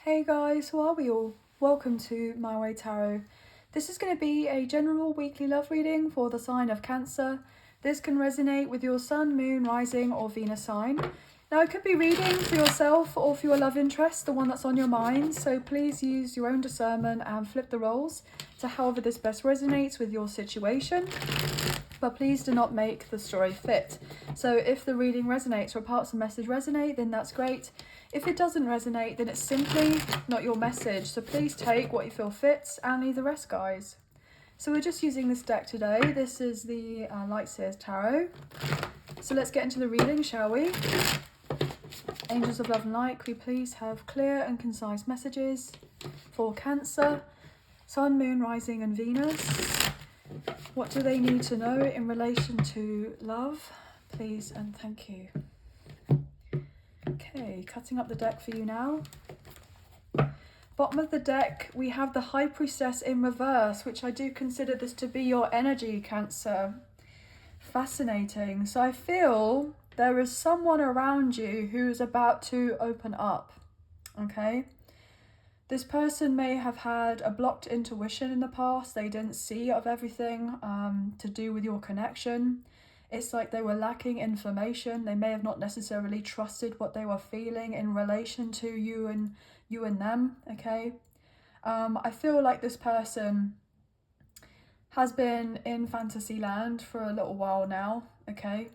Hey guys, how are we all? Welcome to My Way Tarot. This is going to be a general weekly love reading for the sign of Cancer. This can resonate with your Sun, Moon, Rising or Venus sign. Now it could be reading for yourself or for your love interest, the one that's on your mind, so please use your own discernment and flip the roles to however this best resonates with your situation. But please do not make the story fit. So if the reading resonates or parts of the message resonate, then that's great. If it doesn't resonate, then it's simply not your message. So please take what you feel fits and leave the rest, guys. So we're just using this deck today. This is the Light Seers Tarot. So let's get into the reading, shall we? Angels of Love and Light, could we please have clear and concise messages for Cancer, Sun, Moon, Rising and Venus? What do they need to know in relation to love? Please and thank you. Okay, cutting up the deck for you now. Bottom of the deck, we have the High Priestess in reverse, which I do consider this to be your energy, Cancer. Fascinating. So I feel there is someone around you who is about to open up, okay? This person may have had a blocked intuition in the past. They didn't see of everything to do with your connection. It's like they were lacking information. They may have not necessarily trusted what they were feeling in relation to you and them, okay? I feel like this person has been in fantasy land for a little while now, okay?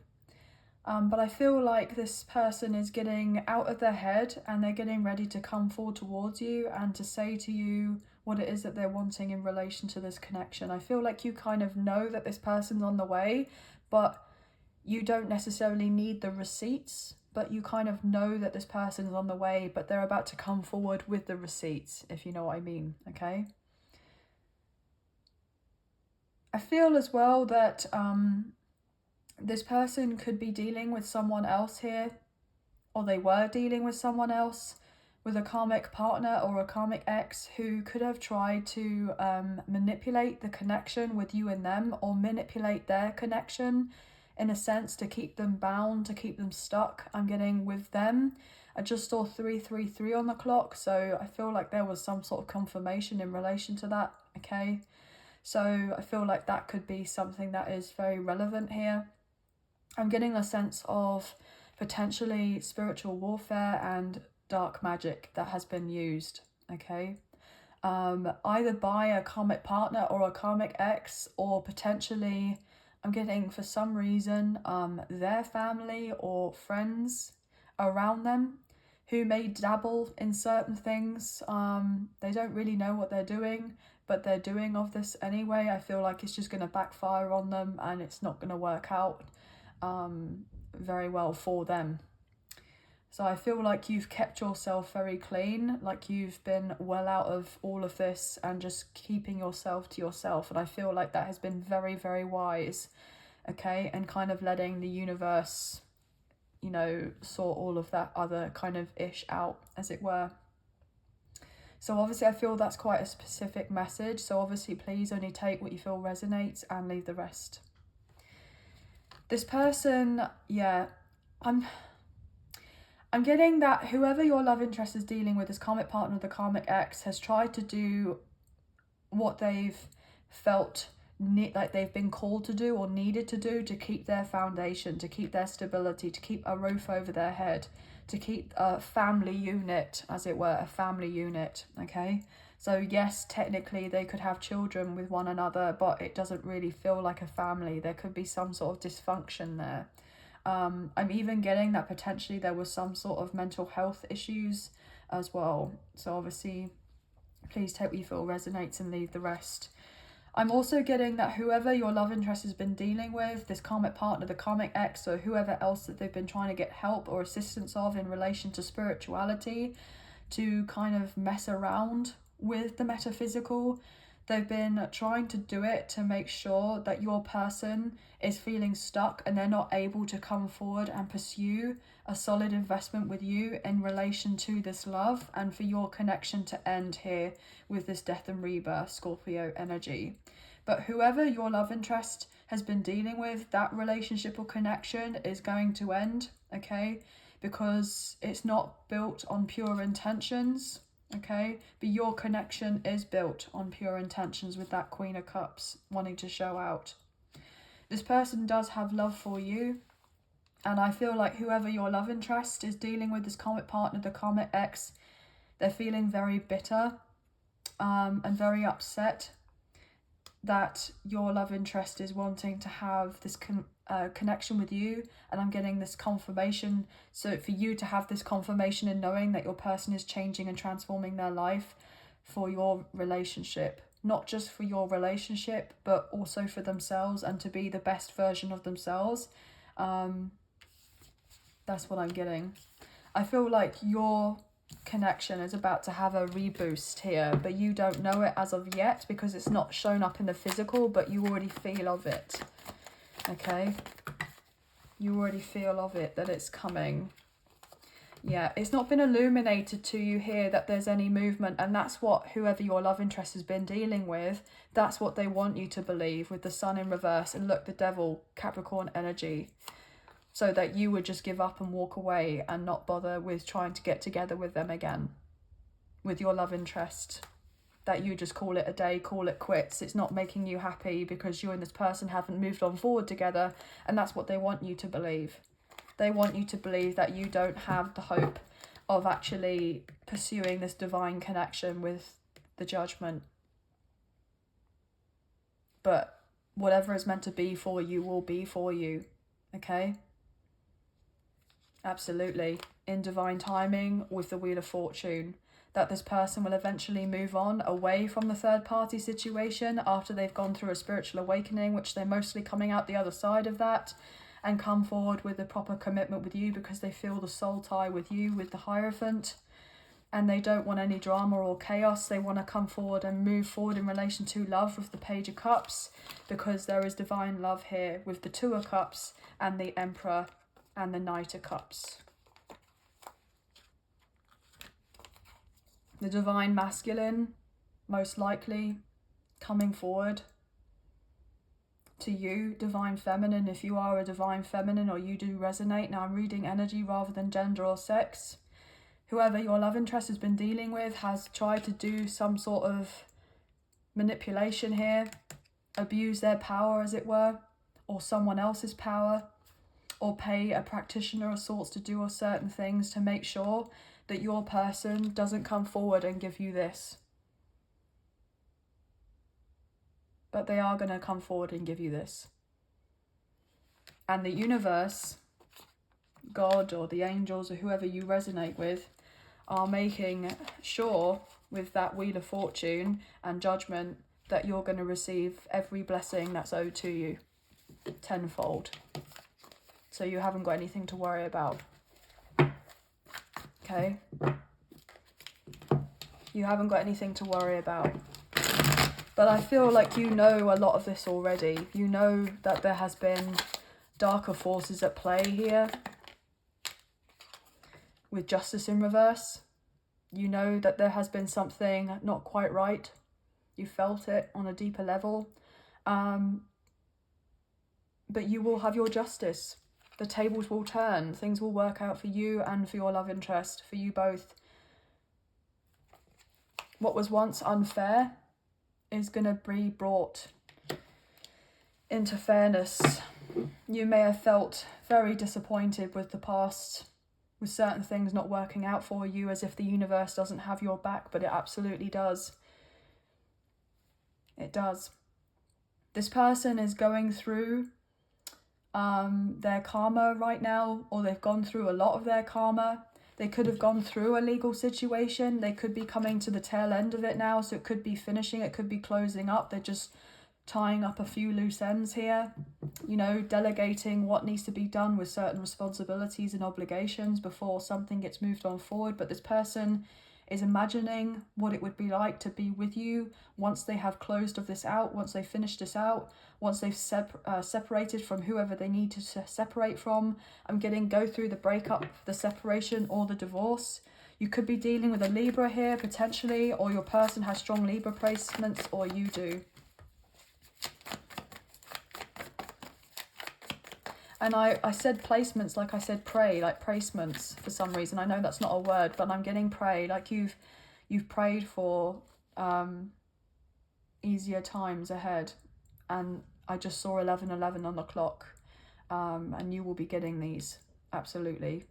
But I feel like this person is getting out of their head and they're getting ready to come forward towards you and to say to you what it is that they're wanting in relation to this connection. I feel like you kind of know that this person's on the way, but you don't necessarily need the receipts, but you kind of know that this person is on the way, but they're about to come forward with the receipts, if you know what I mean, okay? I feel as well that this person could be dealing with someone else here, or they were dealing with someone else, with a karmic partner or a karmic ex who could have tried to manipulate the connection with you and them, or manipulate their connection in a sense to keep them bound, to keep them stuck. I'm getting with them. I just saw 333 on the clock, so I feel like there was some sort of confirmation in relation to that, okay? So I feel like that could be something that is very relevant here. I'm getting a sense of potentially spiritual warfare and dark magic that has been used, okay? Either by a karmic partner or a karmic ex, or potentially, I'm getting for some reason, their family or friends around them who may dabble in certain things. They don't really know what they're doing, but they're doing of this anyway. I feel like it's just going to backfire on them and it's not going to work out very well for them. So I feel like you've kept yourself very clean, like you've been well out of all of this and just keeping yourself to yourself. And I feel like that has been very, very wise, okay? And kind of letting the universe, you know, sort all of that other kind of ish out, as it were. So obviously I feel that's quite a specific message. So obviously please only take what you feel resonates and leave the rest. This person, yeah, I'm getting that whoever your love interest is dealing with, this karmic partner or the karmic ex, has tried to do what they've felt like they've been called to do or needed to do to keep their foundation, to keep their stability, to keep a roof over their head, to keep a family unit, as it were, a family unit, okay? So yes, technically they could have children with one another, but it doesn't really feel like a family. There could be some sort of dysfunction there. I'm even getting that potentially there was some sort of mental health issues as well. So obviously, please take what you feel resonates and leave the rest. I'm also getting that whoever your love interest has been dealing with, this karmic partner, the karmic ex, or whoever else that they've been trying to get help or assistance of in relation to spirituality, to kind of mess around with the metaphysical, they've been trying to do it to make sure that your person is feeling stuck and they're not able to come forward and pursue a solid investment with you in relation to this love, and for your connection to end here with this death and rebirth Scorpio energy. But whoever your love interest has been dealing with, that relationship or connection is going to end, okay? Because it's not built on pure intentions. okay? But your connection is built on pure intentions with that Queen of Cups wanting to show out. This person does have love for you, and I feel like whoever your love interest is dealing with, this karmic partner, the karmic ex, they're feeling very bitter and very upset that your love interest is wanting to have this connection with you. And I'm getting this confirmation. So for you to have this confirmation and knowing that your person is changing and transforming their life for your relationship, not just for your relationship, but also for themselves and to be the best version of themselves. That's what I'm getting. I feel like your connection is about to have a reboost here, but you don't know it as of yet because it's not shown up in the physical, but you already feel of it. Okay? You already feel of it, that it's coming. Yeah, it's not been illuminated to you here that there's any movement, and that's what whoever your love interest has been dealing with, that's what they want you to believe, with the sun in reverse. And look, the devil, Capricorn energy. So that you would just give up and walk away and not bother with trying to get together with them again, with your love interest. That you just call it a day, call it quits. It's not making you happy because you and this person haven't moved on forward together, and that's what they want you to believe. They want you to believe that you don't have the hope of actually pursuing this divine connection with the judgment. But whatever is meant to be for you will be for you, okay? Absolutely. In divine timing with the Wheel of Fortune. That this person will eventually move on away from the third party situation after they've gone through a spiritual awakening, which they're mostly coming out the other side of that, and come forward with a proper commitment with you because they feel the soul tie with you, with the Hierophant, and they don't want any drama or chaos. They want to come forward and move forward in relation to love with the Page of Cups, because there is divine love here with the Two of Cups and the Emperor and the Knight of Cups. The divine masculine, most likely, coming forward to you, divine feminine, if you are a divine feminine or you do resonate. Now I'm reading energy rather than gender or sex. Whoever your love interest has been dealing with has tried to do some sort of manipulation here, abuse their power as it were, or someone else's power, or pay a practitioner of sorts to do certain things to make sure that your person doesn't come forward and give you this. But they are going to come forward and give you this. And the universe, God or the angels or whoever you resonate with, are making sure with that Wheel of Fortune and judgment that you're going to receive every blessing that's owed to you tenfold. So you haven't got anything to worry about. Okay? You haven't got anything to worry about. But I feel like you know a lot of this already. You know that there has been darker forces at play here with Justice in reverse. You know that there has been something not quite right. You felt it on a deeper level. But you will have your justice. The tables will turn. Things will work out for you and for your love interest, for you both. What was once unfair is going to be brought into fairness. You may have felt very disappointed with the past, with certain things not working out for you, as if the universe doesn't have your back, but it absolutely does. It does. This person is going through their karma right now, or they've gone through a lot of their karma. They could have gone through a legal situation. They could be coming to the tail end of it now, so it could be finishing, it could be closing up. They're just tying up a few loose ends here, you know, delegating what needs to be done with certain responsibilities and obligations before something gets moved on forward. But this person is imagining what it would be like to be with you once they have closed of this out, once they finish this out, once they've separated from whoever they need to separate from. I'm getting go through the breakup, the separation, or the divorce. You could be dealing with a Libra here, potentially, or your person has strong Libra placements, or you do. And I said placements like I said pray, like placements for some reason. I know that's not a word, but I'm getting pray, like you've You've prayed for easier times ahead, and I just saw 11:11 on the clock, and you will be getting these, absolutely.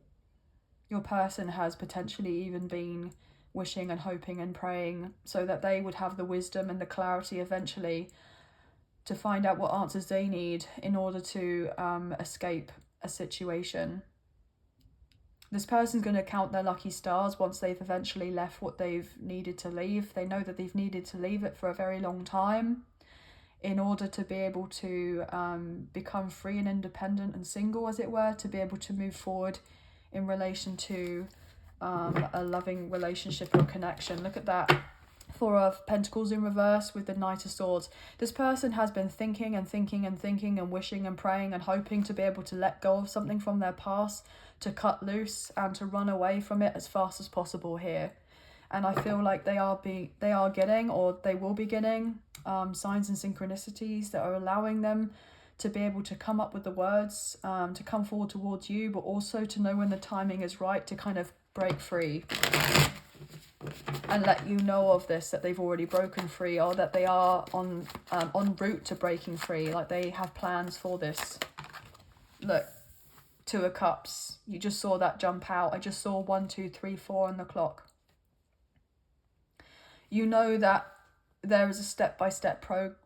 Your person has potentially even been wishing and hoping and praying so that they would have the wisdom and the clarity eventually to find out what answers they need in order to escape a situation. This person's going to count their lucky stars once they've eventually left what they've needed to leave. They know that they've needed to leave it for a very long time in order to be able to become free and independent and single, as it were, to be able to move forward in relation to a loving relationship or connection. Look at that. Four of Pentacles in reverse with the Knight of Swords. This person has been thinking and thinking and thinking and wishing and praying and hoping to be able to let go of something from their past, to cut loose and to run away from it as fast as possible here. And I feel like they are getting, or they will be getting, signs and synchronicities that are allowing them to be able to come up with the words, to come forward towards you, but also to know when the timing is right to kind of break free and let you know of this, that they've already broken free, or that they are on route to breaking free, like they have plans for this. Look, Two of Cups. You just saw that jump out. I just saw 1, 2, 3, 4 on the clock. You know that there is a step-by-step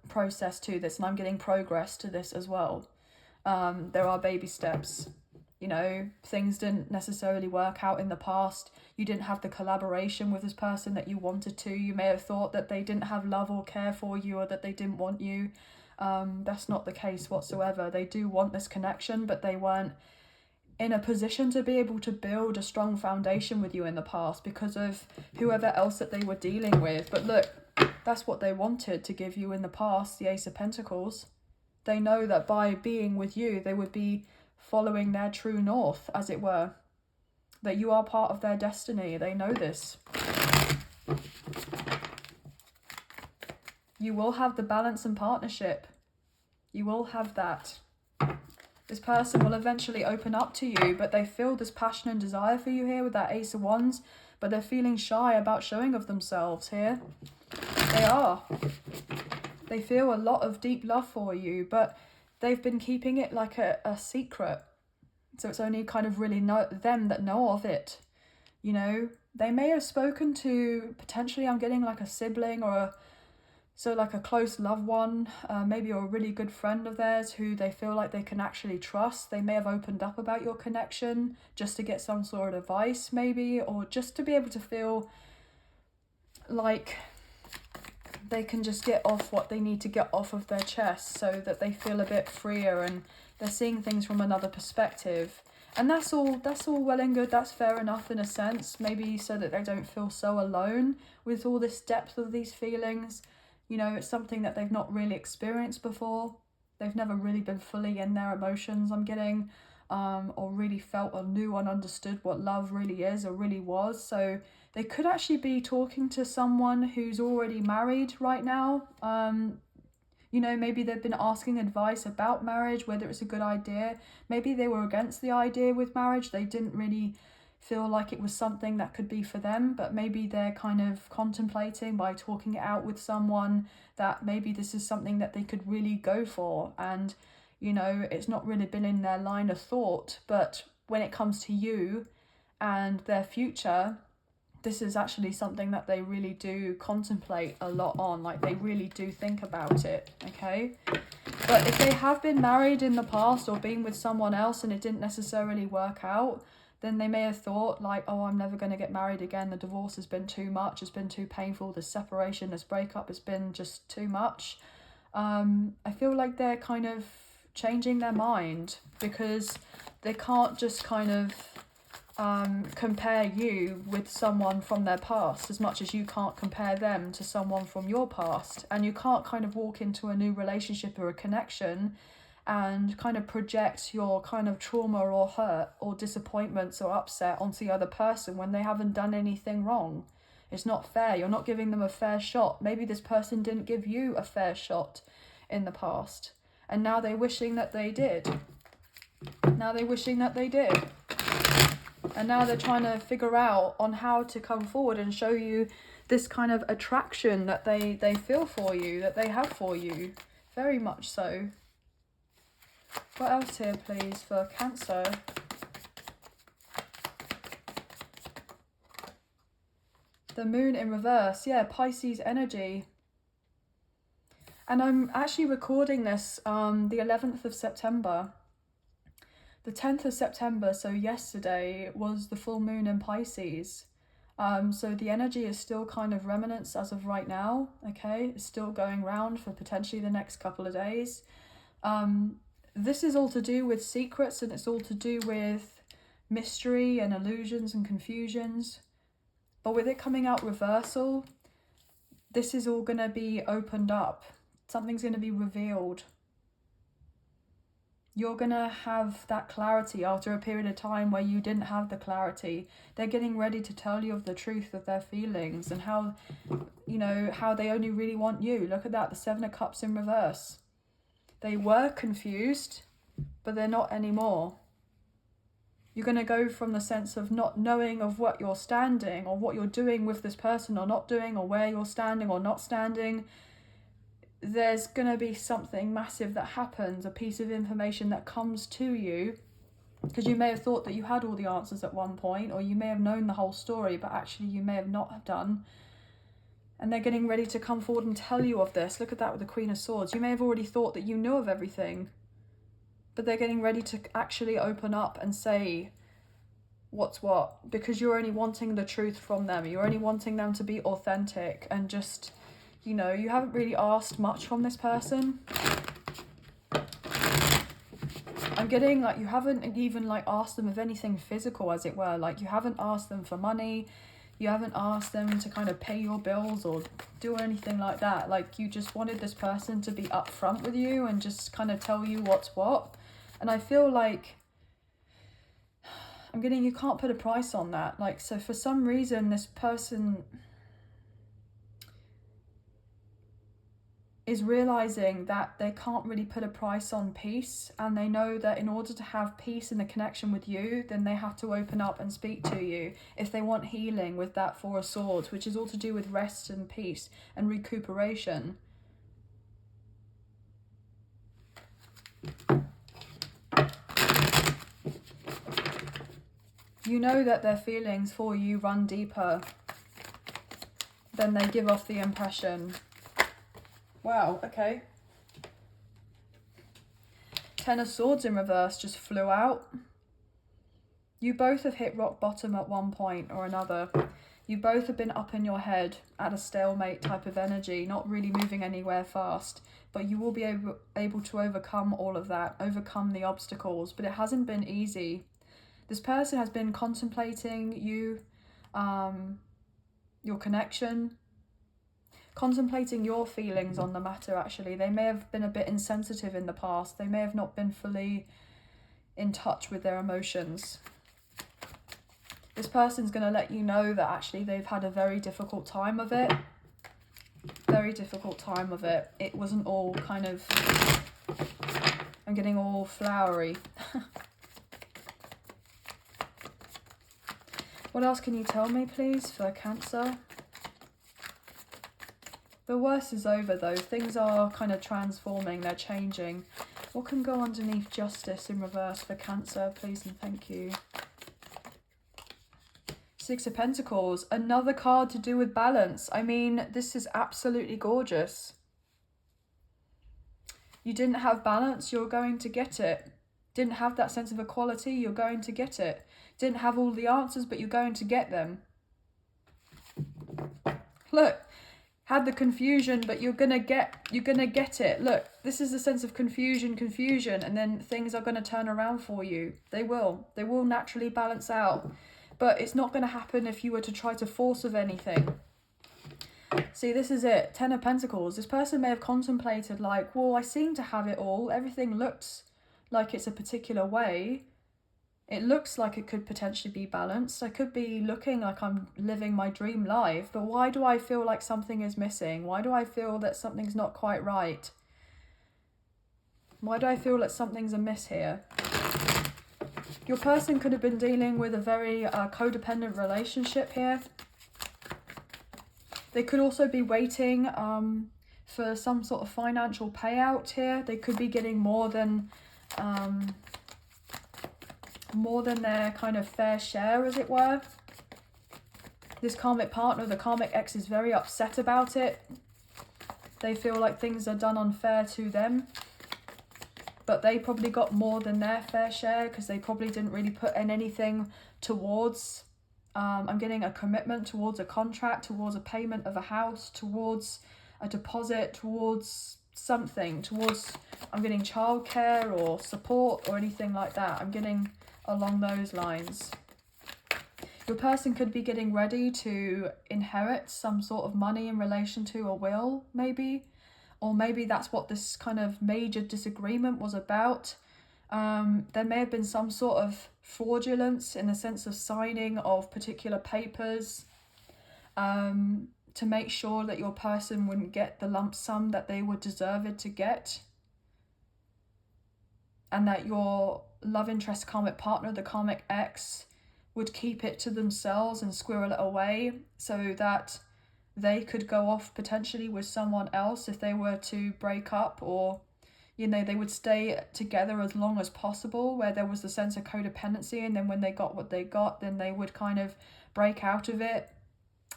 process to this, and I'm getting progress to this as well. There are baby steps. You know, things didn't necessarily work out in the past. You didn't have the collaboration with this person that you wanted to. You may have thought that they didn't have love or care for you, or that they didn't want you. That's not the case whatsoever. They do want this connection, but they weren't in a position to be able to build a strong foundation with you in the past because of whoever else that they were dealing with. But look, that's what they wanted to give you in the past, the Ace of Pentacles. They know that by being with you, they would be following their true north, as it were. That you are part of their destiny. They know this. You will have the balance and partnership. You will have that. This person will eventually open up to you, but they feel this passion and desire for you here with that Ace of Wands, but they're feeling shy about showing of themselves here. They are. They feel a lot of deep love for you, but they've been keeping it like a secret. So it's only kind of really them that know of it. You know, they may have spoken to, potentially I'm getting like a sibling or like a close loved one, maybe a really good friend of theirs who they feel like they can actually trust. They may have opened up about your connection just to get some sort of advice maybe, or just to be able to feel like they can just get off what they need to get off of their chest so that they feel a bit freer and they're seeing things from another perspective. And that's all well and good. That's fair enough in a sense, maybe so that they don't feel so alone with all this depth of these feelings. You know, it's something that they've not really experienced before. They've never really been fully in their emotions, I'm getting, or really felt or knew and understood what love really is or really was. So they could actually be talking to someone who's already married right now. You know, maybe they've been asking advice about marriage, whether it's a good idea. Maybe they were against the idea with marriage. They didn't really feel like it was something that could be for them, but maybe they're kind of contemplating by talking it out with someone that maybe this is something that they could really go for. And, you know, it's not really been in their line of thought, but when it comes to you and their future, this is actually something that they really do contemplate a lot on, like they really do think about it, okay? But if they have been married in the past or been with someone else and it didn't necessarily work out, then they may have thought like, oh, I'm never going to get married again. The divorce has been too much. It's been too painful. The separation, this breakup has been just too much. I feel like they're kind of changing their mind because they can't just kind of compare you with someone from their past as much as you can't compare them to someone from your past. And you can't kind of walk into a new relationship or a connection and kind of project your kind of trauma or hurt or disappointments or upset onto the other person when they haven't done anything wrong. It's not fair. You're not giving them a fair shot. Maybe this person didn't give you a fair shot in the past, and now they're wishing that they did. And now they're trying to figure out on how to come forward and show you this kind of attraction that they feel for you, that they have for you. Very much so. What else here, please, for Cancer? The moon in reverse. Yeah, Pisces energy. And I'm actually recording this the 11th of September. The 10th of September, so yesterday, was the full moon in Pisces. So the energy is still kind of remnants as of right now, okay? It's still going round for potentially the next couple of days. This is all to do with secrets, and it's all to do with mystery and illusions and confusions. But with it coming out reversal, this is all going to be opened up. Something's going to be revealed. You're going to have that clarity after a period of time where you didn't have the clarity. They're getting ready to tell you of the truth of their feelings and how, you know, how they only really want you. Look at that, the Seven of Cups in reverse. They were confused, but they're not anymore. You're going to go from the sense of not knowing of what you're standing or what you're doing with this person or not doing, or where you're standing or not standing. There's going to be something massive that happens, a piece of information that comes to you, because you may have thought that you had all the answers at one point, or you may have known the whole story, but actually you may have not have done. And they're getting ready to come forward and tell you of this. Look at that with the Queen of Swords. You may have already thought that you knew of everything, but they're getting ready to actually open up and say what's what, because you're only wanting the truth from them. You're only wanting them to be authentic and just, you know, you haven't really asked much from this person. I'm getting like you haven't even like asked them of anything physical, as it were. Like you haven't asked them for money. You haven't asked them to kind of pay your bills or do anything like that. Like you just wanted this person to be upfront with you and just kind of tell you what's what. And I feel like I'm getting, you can't put a price on that. Like, so for some reason, this person is realizing that they can't really put a price on peace, and they know that in order to have peace in the connection with you, then they have to open up and speak to you if they want healing with that Four of Swords, which is all to do with rest and peace and recuperation. You know that their feelings for you run deeper than they give off the impression. Wow, okay. Ten of Swords in reverse just flew out. You both have hit rock bottom at one point or another. You both have been up in your head at a stalemate type of energy, not really moving anywhere fast. But you will be able to overcome all of that, overcome the obstacles. But it hasn't been easy. This person has been contemplating you, your connection, contemplating your feelings on the matter, actually. They may have been a bit insensitive in the past. They may have not been fully in touch with their emotions. This person's going to let you know that actually they've had a very difficult time of it. Very difficult time of it. It wasn't all kind of... I'm getting all flowery. What else can you tell me, please, for Cancer? The worst is over, though. Things are kind of transforming. They're changing. What can go underneath Justice in reverse for Cancer, please, and thank you. Six of Pentacles. Another card to do with balance. I mean, this is absolutely gorgeous. You didn't have balance, you're going to get it. Didn't have that sense of equality, you're going to get it. Didn't have all the answers, but you're going to get them. Look. Had the confusion, but you're gonna get it. Look, this is the sense of confusion, and then things are gonna turn around for you. They will naturally balance out, but it's not gonna happen if you were to try to force of anything. See, this is it. Ten of Pentacles. This person may have contemplated like, well, I seem to have it all. Everything looks like it's a particular way. It looks like it could potentially be balanced. I could be looking like I'm living my dream life, but why do I feel like something is missing? Why do I feel that something's not quite right? Why do I feel that something's amiss here? Your person could have been dealing with a very codependent relationship here. They could also be waiting for some sort of financial payout here. They could be getting more than their kind of fair share, as it were. This karmic partner, the karmic ex, is very upset about it. They feel like things are done unfair to them, but they probably got more than their fair share because they probably didn't really put in anything towards I'm getting a commitment, towards a contract, towards a payment of a house, towards a deposit, towards something, towards, I'm getting childcare or support or anything like that. I'm getting along those lines. Your person could be getting ready to inherit some sort of money in relation to a will, maybe. Or maybe that's what this kind of major disagreement was about. There may have been some sort of fraudulence in the sense of signing of particular papers to make sure that your person wouldn't get the lump sum that they were deserved to get. And that your love interest karmic partner, the karmic ex, would keep it to themselves and squirrel it away so that they could go off potentially with someone else if they were to break up, or they would stay together as long as possible, where there was the sense of codependency, and then when they got what they got, then they would kind of break out of it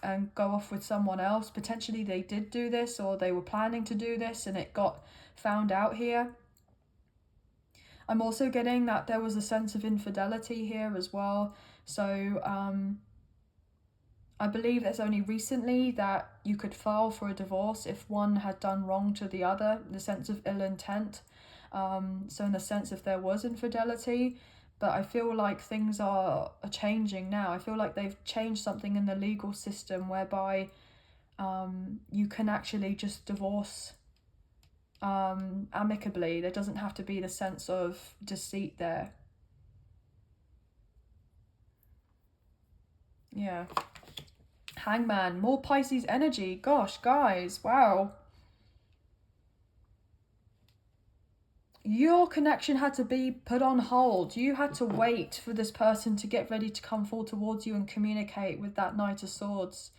and go off with someone else. Potentially they did do this, or they were planning to do this, and it got found out here. I'm also getting that there was a sense of infidelity here as well. So I believe it's only recently that you could file for a divorce if one had done wrong to the other, the sense of ill intent. So in the sense if there was infidelity, but I feel like things are changing now. I feel like they've changed something in the legal system whereby you can actually just divorce amicably. There doesn't have to be the sense of deceit there. Yeah. Hangman, more Pisces energy. Gosh, guys, wow. Your connection had to be put on hold. You had to wait for this person to get ready to come forward towards you and communicate with that Knight of Swords.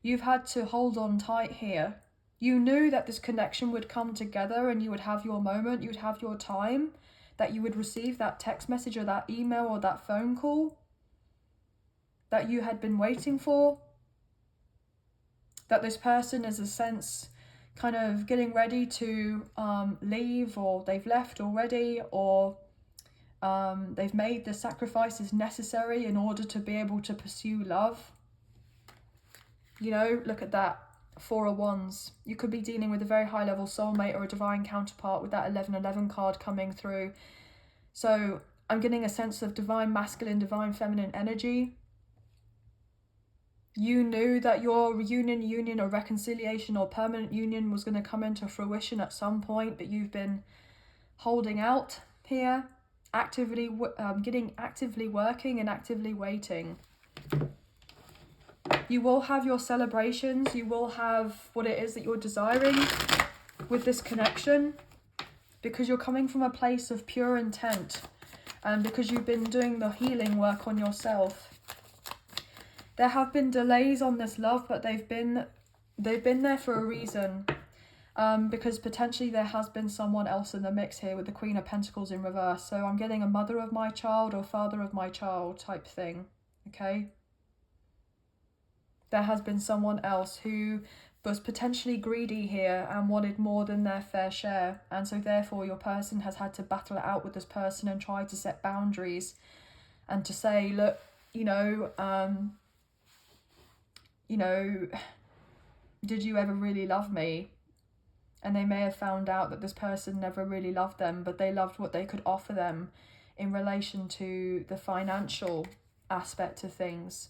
You've had to hold on tight here. You knew that this connection would come together and you would have your moment, you would have your time, that you would receive that text message or that email or that phone call that you had been waiting for. That this person is a sense kind of getting ready to leave, or they've left already, or they've made the sacrifices necessary in order to be able to pursue love. Look at that. 4 of Wands. You could be dealing with a very high level soulmate or a divine counterpart with that 1111 card coming through. So I'm getting a sense of divine masculine, divine feminine energy. You knew that your union or reconciliation or permanent union was going to come into fruition at some point, but you've been holding out here, actively working and actively waiting. You will have your celebrations. You will have what it is that you're desiring with this connection, because you're coming from a place of pure intent and because you've been doing the healing work on yourself. There have been delays on this love, but they've been there for a reason. Because potentially there has been someone else in the mix here with the Queen of Pentacles in reverse. So I'm getting a mother of my child or father of my child type thing. Okay? There has been someone else who was potentially greedy here and wanted more than their fair share. And so therefore your person has had to battle it out with this person and try to set boundaries and to say, look, did you ever really love me? And they may have found out that this person never really loved them, but they loved what they could offer them in relation to the financial aspect of things.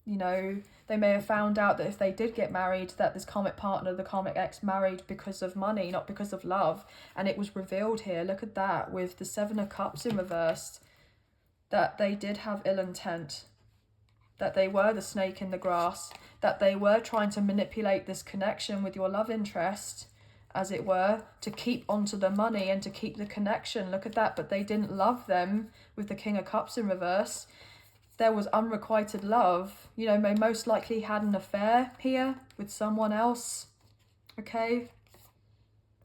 They may have found out that if they did get married, that this karmic partner, the karmic ex, married because of money, not because of love. And it was revealed here, look at that, with the 7 of Cups in reverse, that they did have ill intent, that they were the snake in the grass, that they were trying to manipulate this connection with your love interest, as it were, to keep onto the money and to keep the connection. Look at that, but they didn't love them with the King of Cups in reverse. there was unrequited love. You know, they most likely had an affair here with someone else, okay?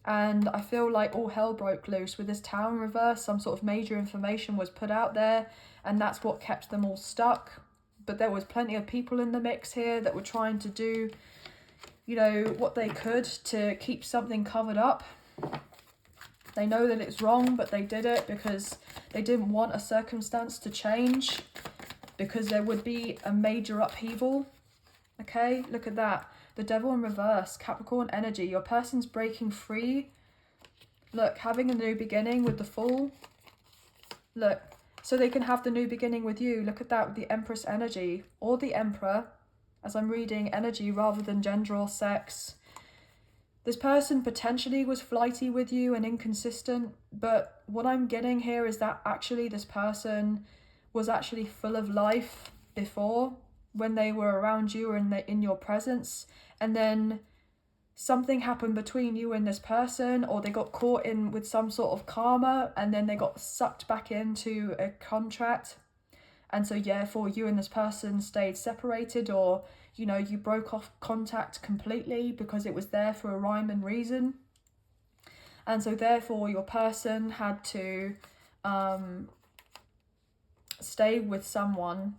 And I feel like all hell broke loose with this Tower in reverse. Some sort of major information was put out there, and that's what kept them all stuck. But there was plenty of people in the mix here that were trying to do, you know, what they could to keep something covered up. They know that it's wrong, but they did it because they didn't want a circumstance to change, because there would be a major upheaval. Okay, look at that. The Devil in reverse, Capricorn energy. Your person's breaking free. Look, having a new beginning with the Fool. Look, so they can have the new beginning with you. Look at that with the Empress energy. Or the Emperor, as I'm reading energy rather than gender or sex. This person potentially was flighty with you and inconsistent, but what I'm getting here is that actually this person was actually full of life before, when they were around you or in your presence, and then something happened between you and this person, or they got caught in with some sort of karma, and then they got sucked back into a contract, and so therefore you and this person stayed separated, or you know, you broke off contact completely because it was there for a rhyme and reason, and so therefore your person had to stay with someone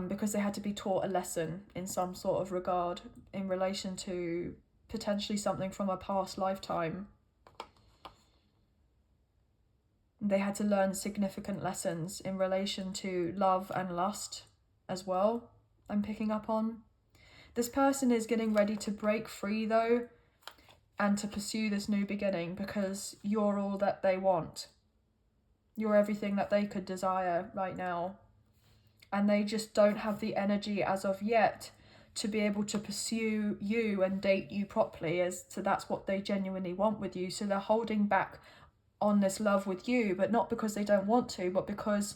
because they had to be taught a lesson in some sort of regard in relation to potentially something from a past lifetime. They had to learn significant lessons in relation to love and lust as well, I'm picking up on. This person is getting ready to break free though, and to pursue this new beginning, because you're all that they want. You're everything that they could desire right now. And they just don't have the energy as of yet to be able to pursue you and date you properly, as to that's what they genuinely want with you. So they're holding back on this love with you, but not because they don't want to, but because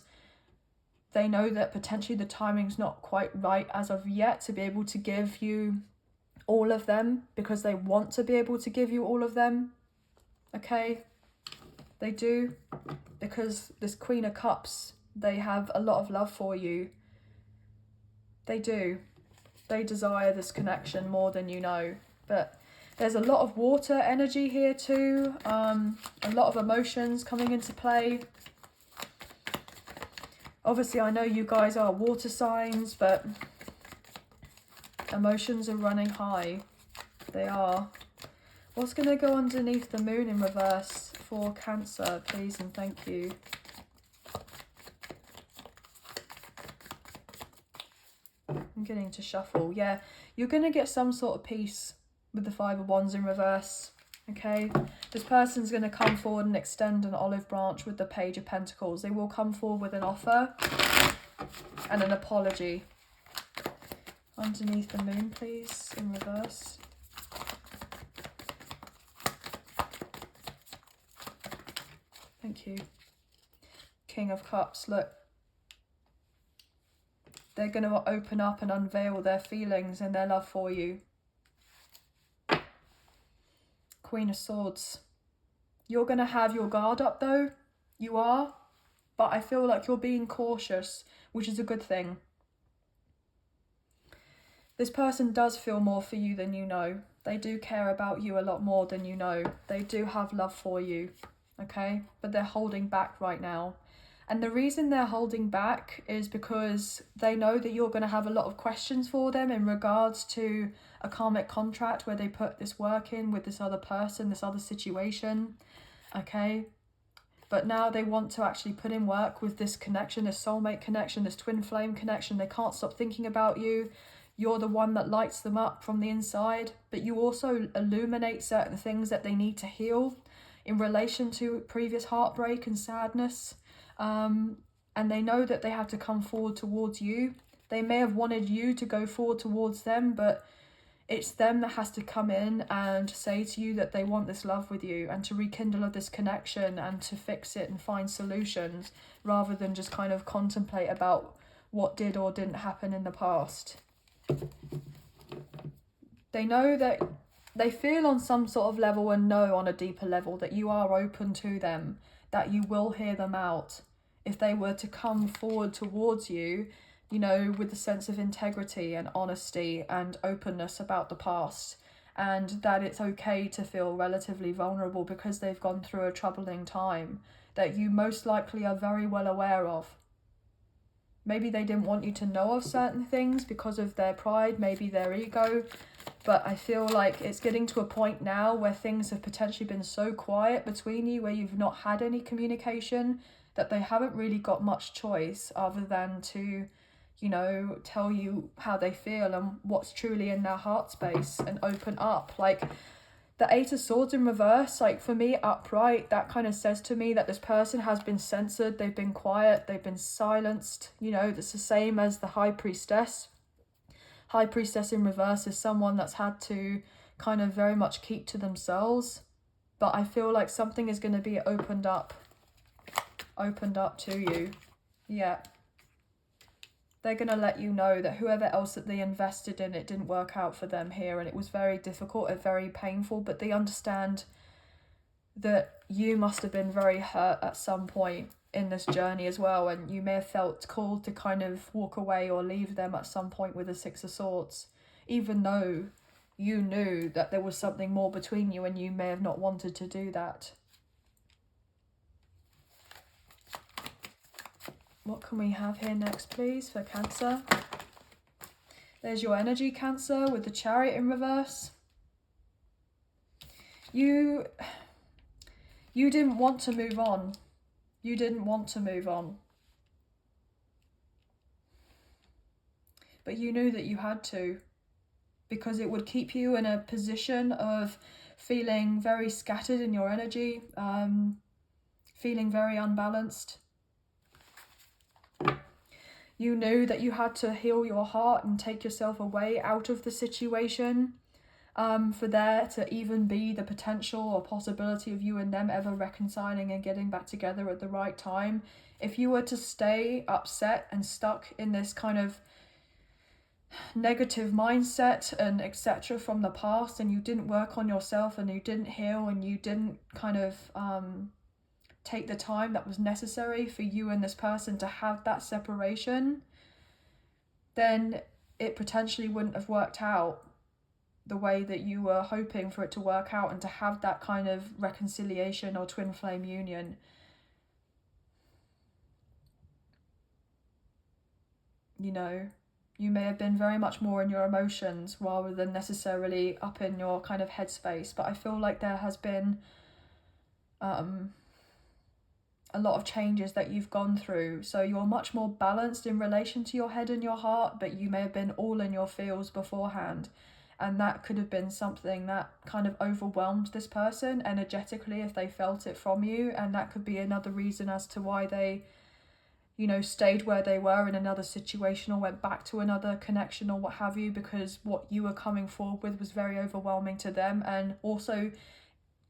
they know that potentially the timing's not quite right as of yet to be able to give you all of them, because they want to be able to give you all of them. Okay? They do, because this Queen of Cups, they have a lot of love for you. They do. They desire this connection more than you know. But there's a lot of water energy here too. A lot of emotions coming into play. Obviously, I know you guys are water signs, but emotions are running high. They are. What's going to go underneath the Moon in reverse for Cancer, please and thank you? I'm getting to shuffle. Yeah, you're going to get some sort of peace with the Five of Wands in reverse, okay? This person's going to come forward and extend an olive branch with the Page of Pentacles. They will come forward with an offer and an apology. Underneath the Moon, please, in reverse. Thank you. King of Cups, look. They're going to open up and unveil their feelings and their love for you. Queen of Swords. You're going to have your guard up though. You are. But I feel like you're being cautious, which is a good thing. This person does feel more for you than you know. They do care about you a lot more than you know. They do have love for you, okay? But they're holding back right now. And the reason they're holding back is because they know that you're going to have a lot of questions for them in regards to a karmic contract where they put this work in with this other person, this other situation, okay? But now they want to actually put in work with this connection, this soulmate connection, this twin flame connection. They can't stop thinking about you. You're the one that lights them up from the inside, but you also illuminate certain things that they need to heal in relation to previous heartbreak and sadness. And they know that they have to come forward towards you. They may have wanted you to go forward towards them, but it's them that has to come in and say to you that they want this love with you and to rekindle this connection and to fix it and find solutions, rather than just kind of contemplate about what did or didn't happen in the past. They know that they feel on some sort of level, and know on a deeper level, that you are open to them, that you will hear them out if they were to come forward towards you, you know, with a sense of integrity and honesty and openness about the past, and that it's okay to feel relatively vulnerable because they've gone through a troubling time that you most likely are very well aware of. Maybe they didn't want you to know of certain things because of their pride, maybe their ego, but I feel like it's getting to a point now where things have potentially been so quiet between you, where you've not had any communication, that they haven't really got much choice other than to, you know, tell you how they feel and what's truly in their heart space and open up. Like the Eight of Swords in reverse, like for me upright, that kind of says to me that this person has been censored, they've been quiet, they've been silenced. You know, that's the same as the High Priestess. High Priestess in reverse is someone that's had to kind of very much keep to themselves. But I feel like something is going to be opened up to you. Yeah. They're going to let you know that whoever else that they invested in, it didn't work out for them here, and it was very difficult and very painful, but they understand that you must have been very hurt at some point in this journey as well, and you may have felt called to kind of walk away or leave them at some point with the Six of Swords, even though you knew that there was something more between you and you may have not wanted to do that. What can we have here next, please, for Cancer? There's your energy, Cancer, with the Chariot in reverse. You didn't want to move on. You didn't want to move on. But you knew that you had to, because it would keep you in a position of feeling very scattered in your energy, feeling very unbalanced. You knew that you had to heal your heart and take yourself away out of the situation, for there to even be the potential or possibility of you and them ever reconciling and getting back together at the right time. If you were to stay upset and stuck in this kind of negative mindset and etc. from the past, and you didn't work on yourself and you didn't heal and you didn't kind of take the time that was necessary for you and this person to have that separation, then it potentially wouldn't have worked out the way that you were hoping for it to work out, and to have that kind of reconciliation or twin flame union. You know, you may have been very much more in your emotions rather than necessarily up in your kind of headspace, but I feel like there has been a lot of changes that you've gone through, so you're much more balanced in relation to your head and your heart, but you may have been all in your feels beforehand, and that could have been something that kind of overwhelmed this person energetically if they felt it from you, and that could be another reason as to why they, you know, stayed where they were in another situation or went back to another connection or what have you, because what you were coming forward with was very overwhelming to them. And also,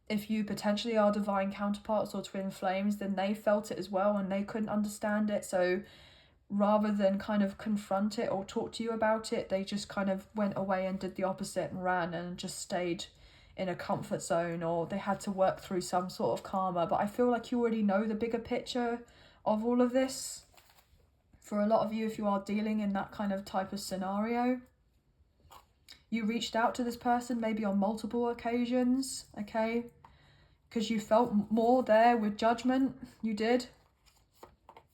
if you potentially are divine counterparts or twin flames, then they felt it as well and they couldn't understand it. So rather than kind of confront it or talk to you about it, they just kind of went away and did the opposite and ran and just stayed in a comfort zone, or they had to work through some sort of karma. But I feel like you already know the bigger picture of all of this. For a lot of you, if you are dealing in that kind of type of scenario, you reached out to this person maybe on multiple occasions, okay? Because you felt more there with judgment, you did.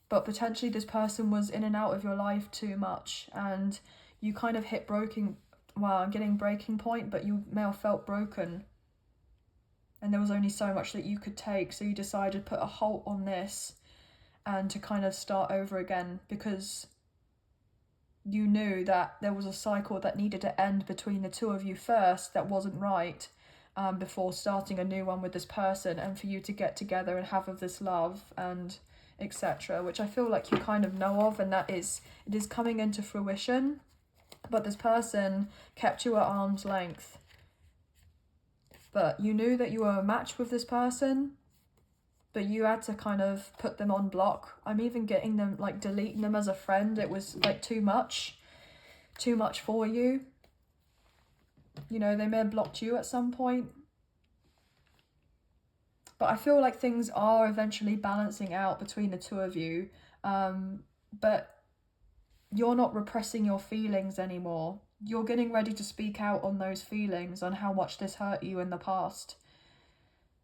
But potentially this person was in and out of your life too much, and you kind of hit breaking point, but you may have felt broken. And there was only so much that you could take, so you decided to put a halt on this and to kind of start over again, because you knew that there was a cycle that needed to end between the two of you first that wasn't right, before starting a new one with this person, and for you to get together and have of this love and etc., which I feel like you kind of know of, and it is coming into fruition. But this person kept you at arm's length, but you knew that you were a match with this person, but you had to kind of put them on block. I'm even getting them, like, deleting them as a friend. It was like too much for you. You know, they may have blocked you at some point. But I feel like things are eventually balancing out between the two of you. But you're not repressing your feelings anymore. You're getting ready to speak out on those feelings, on how much this hurt you in the past.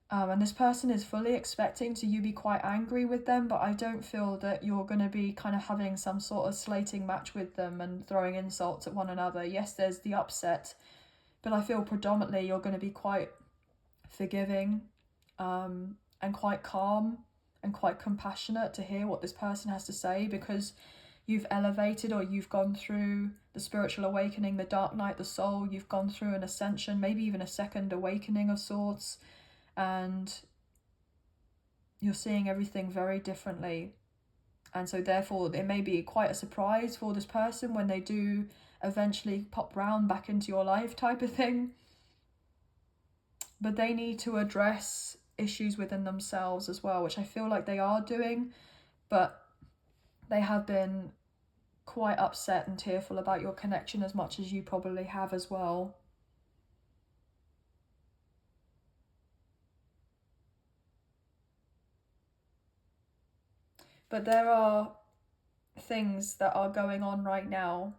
And this person is fully expecting to you be quite angry with them, but I don't feel that you're going to be kind of having some sort of slating match with them and throwing insults at one another. Yes, there's the upset, but I feel predominantly you're going to be quite forgiving, and quite calm and quite compassionate to hear what this person has to say, because you've elevated, or you've gone through the spiritual awakening, the dark night, the soul. You've gone through an ascension, maybe even a second awakening of sorts, and you're seeing everything very differently. And so therefore it may be quite a surprise for this person when they do eventually pop round back into your life, type of thing. But they need to address issues within themselves as well, which I feel like they are doing, but they have been quite upset and tearful about your connection as much as you probably have as well. But there are things that are going on right now,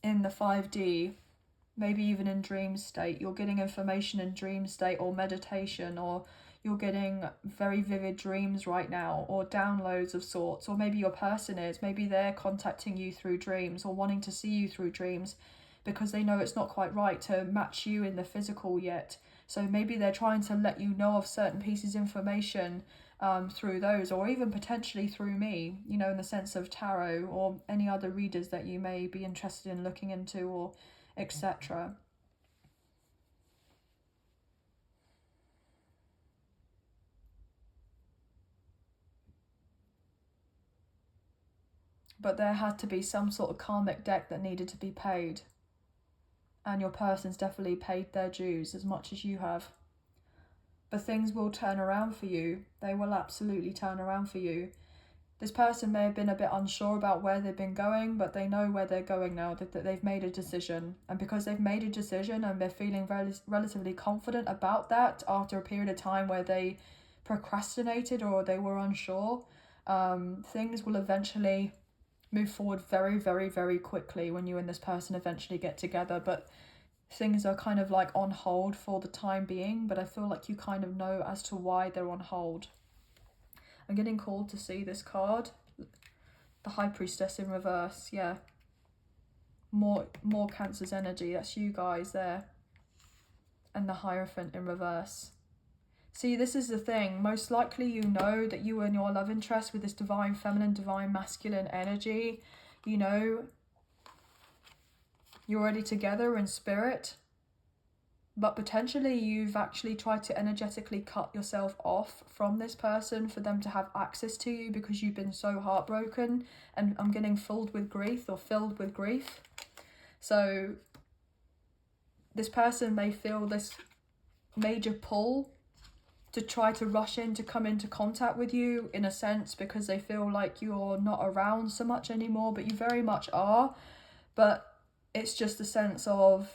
in the 5D, maybe even in dream state. You're getting information in dream state or meditation, or you're getting very vivid dreams right now, or downloads of sorts. Or maybe your person is, maybe they're contacting you through dreams or wanting to see you through dreams because they know it's not quite right to match you in the physical yet. So maybe they're trying to let you know of certain pieces of information through those, or even potentially through me, you know, in the sense of tarot or any other readers that you may be interested in looking into, or etc. But there had to be some sort of karmic debt that needed to be paid, and your person's definitely paid their dues as much as you have. But things will turn around for you. They will absolutely turn around for you. This person may have been a bit unsure about where they've been going, but they know where they're going now, that they've made a decision. And because they've made a decision and they're feeling relatively confident about that after a period of time where they procrastinated or they were unsure, things will eventually move forward very, very, very quickly when you and this person eventually get together. But things are kind of like on hold for the time being, but I feel like you kind of know as to why they're on hold. I'm getting called to see this card, the High Priestess in reverse. Yeah, more Cancer's energy. That's you guys there. And the Hierophant in reverse. See, this is the thing. Most likely you know that you and your love interest with this divine feminine, divine masculine energy, you know, you're already together in spirit, but potentially you've actually tried to energetically cut yourself off from this person for them to have access to you because you've been so heartbroken, and I'm getting filled with grief. So this person may feel this major pull to try to rush in to come into contact with you, in a sense, because they feel like you're not around so much anymore, but you very much are. But it's just a sense of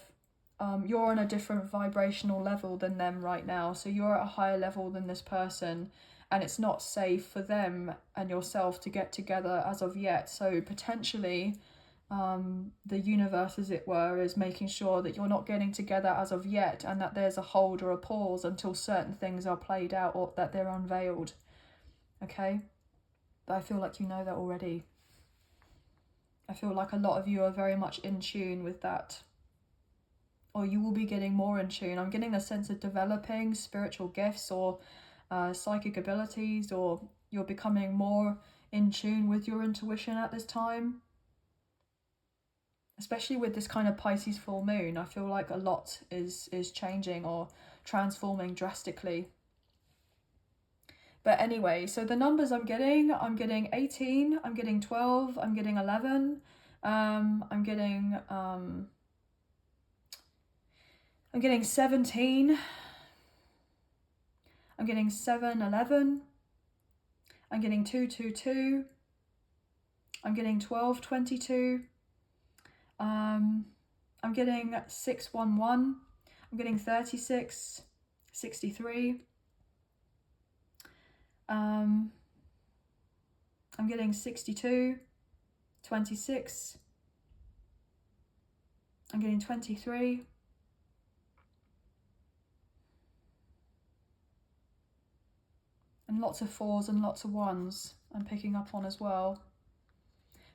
you're on a different vibrational level than them right now. So you're at a higher level than this person, and it's not safe for them and yourself to get together as of yet. So potentially the universe, as it were, is making sure that you're not getting together as of yet, and that there's a hold or a pause until certain things are played out or that they're unveiled. Okay? But I feel like you know that already. I feel like a lot of you are very much in tune with that. Or you will be getting more in tune. I'm getting a sense of developing spiritual gifts or psychic abilities, or you're becoming more in tune with your intuition at this time. Especially with this kind of Pisces full moon, I feel like a lot is changing or transforming drastically. But anyway, so the numbers I'm getting 18, I'm getting 12, I'm getting 11, I'm getting 17, I'm getting 711, I'm getting 222, I'm getting 1222, I'm getting 611. I'm getting 36, 63. I'm getting 62, 26. I'm getting 23. And lots of 4s and lots of 1s I'm picking up on as well.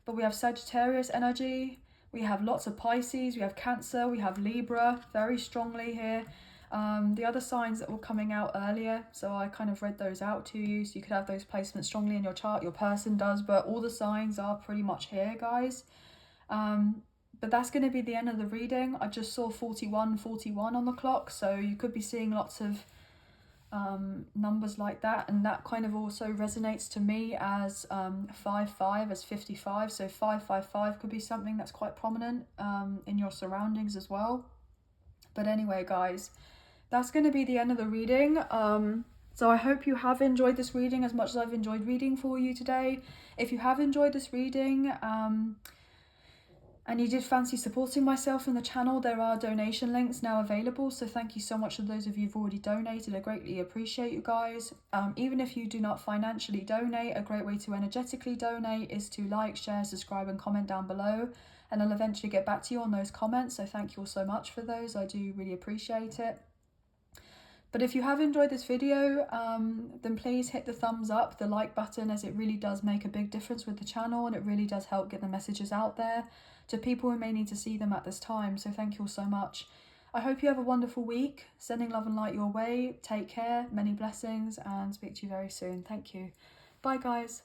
But we have Sagittarius energy, we have lots of Pisces, we have Cancer, we have Libra very strongly here. The other signs that were coming out earlier, so I kind of read those out to you, so you could have those placements strongly in your chart, your person does, but all the signs are pretty much here, guys. But that's going to be the end of the reading. I just saw 41 on the clock, so you could be seeing lots of numbers like that, and that kind of also resonates to me as 55 as 55, so 555 could be something that's quite prominent in your surroundings as well. But anyway, guys, that's going to be the end of the reading. So I hope you have enjoyed this reading as much as I've enjoyed reading for you today. If you have enjoyed this reading and you did fancy supporting myself in the channel, there are donation links now available, so thank you so much to those of you who've already donated. I greatly appreciate you guys. Even if you do not financially donate, a great way to energetically donate is to like, share, subscribe and comment down below, and I'll eventually get back to you on those comments, so thank you all so much for those. I do really appreciate it. But if you have enjoyed this video, then please hit the thumbs up, the like button, as it really does make a big difference with the channel, and it really does help get the messages out there to people who may need to see them at this time. So thank you all so much. I hope you have a wonderful week. Sending love and light your way. Take care, many blessings, and speak to you very soon. Thank you. Bye, guys.